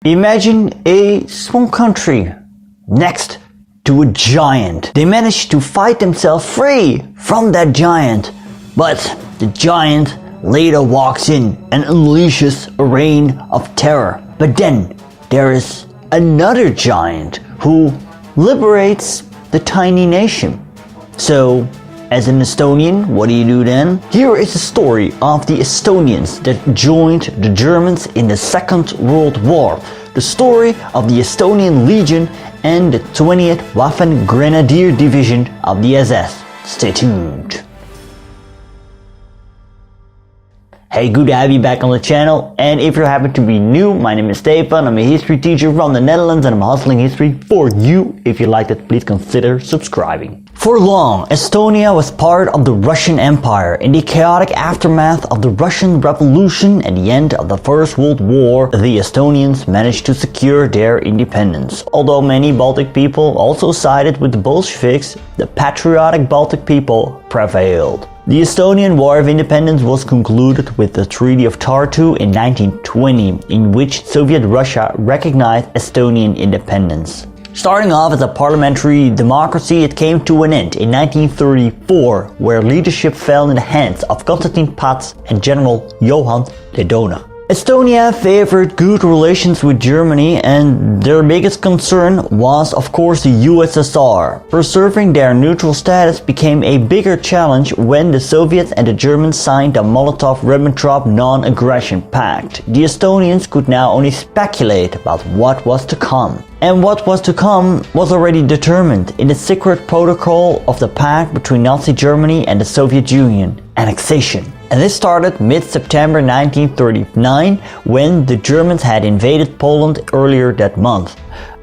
Imagine a small country next to a giant. They managed to fight themselves free from that giant, but the giant later walks in and unleashes a reign of terror. But then there is another giant who liberates the tiny nation. So, as an Estonian, what do you do then? Here is the story of the Estonians that joined the Germans in the Second World War. The story of the Estonian Legion and the 20th Waffen Grenadier Division of the SS. Stay tuned. Hey, good to have you back on the channel, and if you happen to be new, my name is Stefan. I'm a history teacher from the Netherlands and I'm hustling history for you. If you liked it, please consider subscribing. For long, Estonia was part of the Russian Empire. In the chaotic aftermath of the Russian Revolution and the end of the First World War, the Estonians managed to secure their independence. Although many Baltic people also sided with the Bolsheviks, the patriotic Baltic people prevailed. The Estonian War of Independence was concluded with the Treaty of Tartu in 1920, in which Soviet Russia recognized Estonian independence. Starting off as a parliamentary democracy, it came to an end in 1934, where leadership fell in the hands of Konstantin Pats and General Johan Ledona. Estonia favored good relations with Germany, and their biggest concern was, of course, the USSR. Preserving their neutral status became a bigger challenge when the Soviets and the Germans signed the Molotov-Ribbentrop Non-Aggression Pact. The Estonians could now only speculate about what was to come. And what was to come was already determined in the secret protocol of the pact between Nazi Germany and the Soviet Union: annexation. And this started mid-September 1939, when the Germans had invaded Poland earlier that month.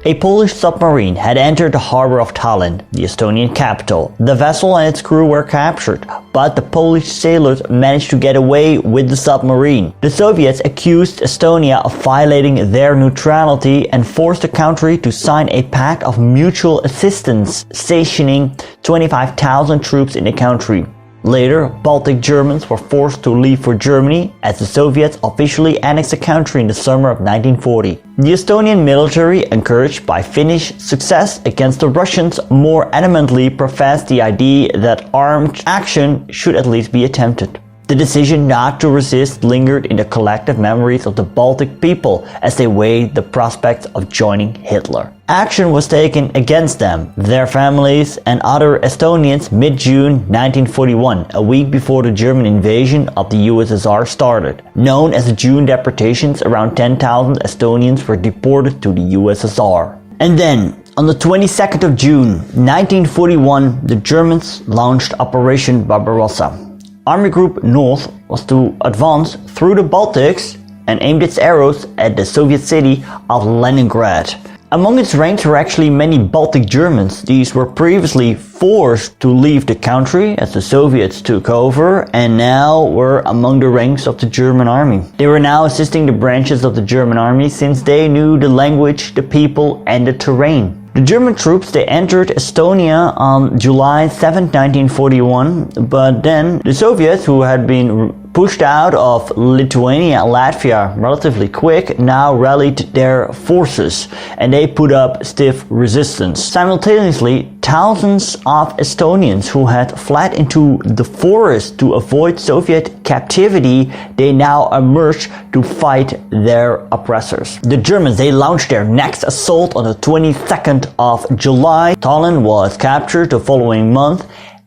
A Polish submarine had entered the harbor of Tallinn, the Estonian capital. The vessel and its crew were captured, but the Polish sailors managed to get away with the submarine. The Soviets accused Estonia of violating their neutrality and forced the country to sign a pact of mutual assistance, stationing 25,000 troops in the country. Later, Baltic Germans were forced to leave for Germany as the Soviets officially annexed the country in the summer of 1940. The Estonian military, encouraged by Finnish success against the Russians, more adamantly professed the idea that armed action should at least be attempted. The decision not to resist lingered in the collective memories of the Baltic people as they weighed the prospects of joining Hitler. Action was taken against them, their families, and other Estonians mid-June 1941, a week before the German invasion of the USSR started. Known as the June deportations, around 10,000 Estonians were deported to the USSR. And then, on the 22nd of June 1941, the Germans launched Operation Barbarossa. Army Group North was to advance through the Baltics and aimed its arrows at the Soviet city of Leningrad. Among its ranks were actually many Baltic Germans. These were previously forced to leave the country as the Soviets took over, and now were among the ranks of the German army. They were now assisting the branches of the German army since they knew the language, the people, and the terrain. The German troops, they entered Estonia on July 7, 1941, but then the Soviets, who had been pushed out of Lithuania and Latvia relatively quick, now rallied their forces and they put up stiff resistance. Simultaneously, thousands of Estonians who had fled into the forest to avoid Soviet captivity, they now emerged to fight their oppressors. The Germans, they launched their next assault on the 22nd of July. Tallinn was captured the following month,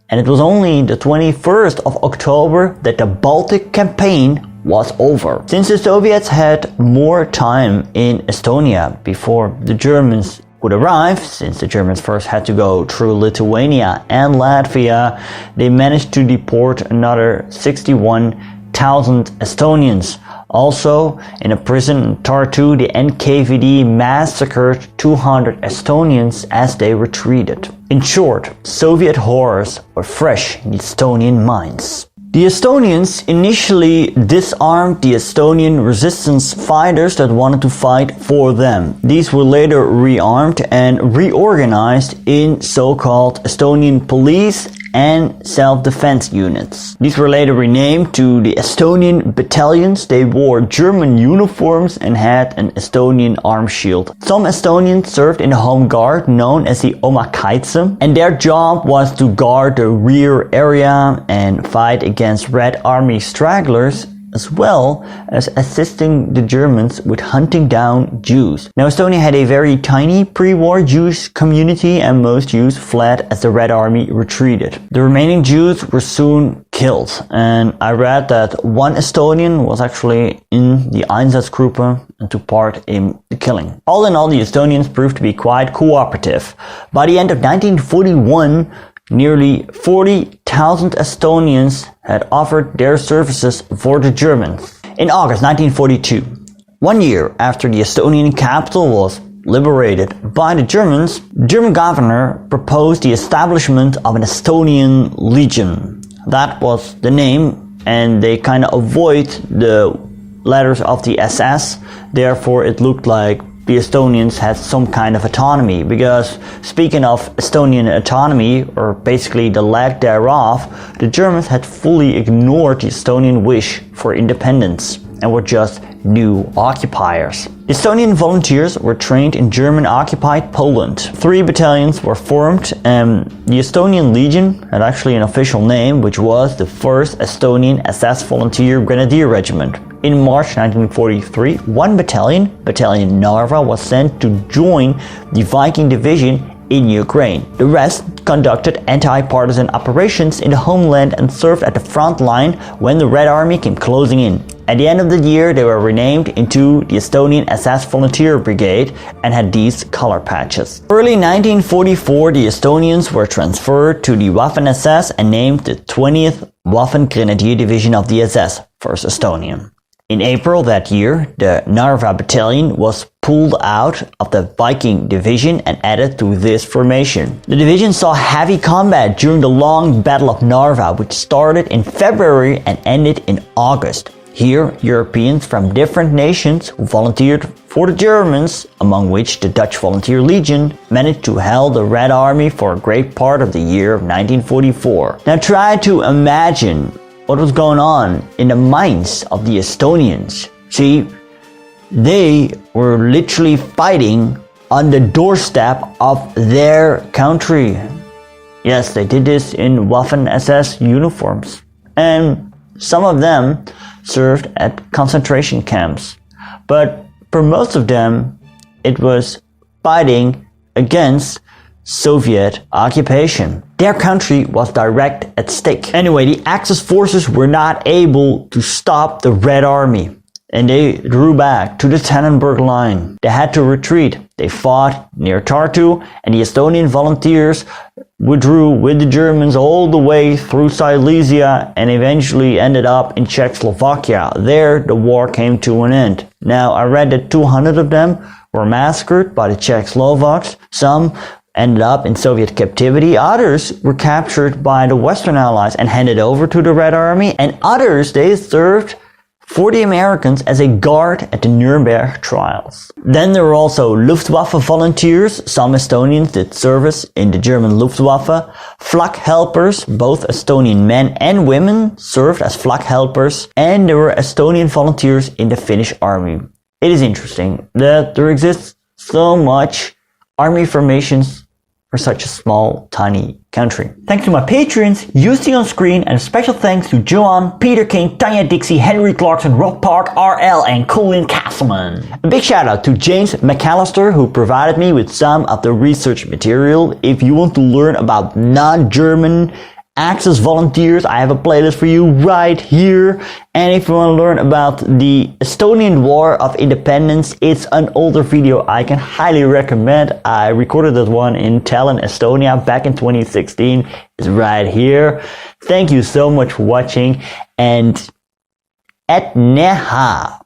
and it was only the 21st of October that the Baltic campaign was over. Since the Soviets had more time in Estonia before the Germans would arrive, since the Germans first had to go through Lithuania and Latvia, they managed to deport another 61,000 Estonians. Also, in a prison in Tartu, the NKVD massacred 200 Estonians as they retreated. In short, Soviet horrors were fresh in Estonian minds. The Estonians initially disarmed the Estonian resistance fighters that wanted to fight for them. These were later rearmed and reorganized in so-called Estonian police and self-defense units. These were later renamed to the Estonian battalions. They wore German uniforms and had an Estonian arm shield. Some Estonians served in the home guard known as the Omakaitse, and their job was to guard the rear area and fight against Red Army stragglers, as well as assisting the Germans with hunting down Jews. Now, Estonia had a very tiny pre-war Jewish community, and most Jews fled as the Red Army retreated. The remaining Jews were soon killed, and I read that one Estonian was actually in the Einsatzgruppe and took part in the killing. All in all, the Estonians proved to be quite cooperative. By the end of 1941, nearly 40,000 Estonians had offered their services for the Germans. In August 1942, 1 year after the Estonian capital was liberated by the Germans, the German governor proposed the establishment of an Estonian Legion. That was the name, and they kind of avoid the letters of the SS, therefore it looked like the Estonians had some kind of autonomy, because speaking of Estonian autonomy, or basically the lack thereof, the Germans had fully ignored the Estonian wish for independence and were just new occupiers. The Estonian volunteers were trained in German-occupied Poland. 3 battalions were formed, and the Estonian Legion had actually an official name, which was the 1st Estonian SS Volunteer Grenadier Regiment. In March 1943, one battalion, Battalion Narva, was sent to join the Viking Division in Ukraine. The rest conducted anti-partisan operations in the homeland and served at the front line when the Red Army came closing in. At the end of the year, they were renamed into the Estonian SS Volunteer Brigade and had these color patches. Early 1944, the Estonians were transferred to the Waffen SS and named the 20th Waffen Grenadier Division of the SS, 1st Estonian. In April that year, the Narva battalion was pulled out of the Viking division and added to this formation. The division saw heavy combat during the long Battle of Narva, which started in February and ended in August. Here, Europeans from different nations who volunteered for the Germans, among which the Dutch Volunteer Legion, managed to hold the Red Army for a great part of the year of 1944. Now try to imagine what was going on in the minds of the Estonians. See, they were literally fighting on the doorstep of their country. Yes, they did this in Waffen SS uniforms. And some of them served at concentration camps. But for most of them, it was fighting against Soviet occupation. Their country was direct at stake. Anyway, the Axis forces were not able to stop the Red Army, and they drew back to the Tannenberg Line. They had to retreat. They fought near Tartu, and the Estonian volunteers withdrew with the Germans all the way through Silesia and eventually ended up in Czechoslovakia. There, the war came to an end. Now, I read that 200 of them were massacred by the Czechoslovaks. Some ended up in Soviet captivity. Others were captured by the Western Allies and handed over to the Red Army. And others, they served for the Americans as a guard at the Nuremberg trials. Then there were also Luftwaffe volunteers. Some Estonians did service in the German Luftwaffe. Flak helpers, both Estonian men and women, served as flak helpers. And there were Estonian volunteers in the Finnish army. It is interesting that there exists so much army formations for such a small, tiny country. Thanks to my patrons, you see on screen, and a special thanks to Johan, Peter King, Tanya Dixie, Henry Clarkson, Rob Park, RL, and Colin Castleman. A big shout out to James McAllister, who provided me with some of the research material. If you want to learn about non-German Axis volunteers, I have a playlist for you right here. And if you want to learn about the Estonian War of Independence, it's an older video I can highly recommend. I recorded that one in Tallinn, Estonia back in 2016. It's right here. Thank you so much for watching, and et näha!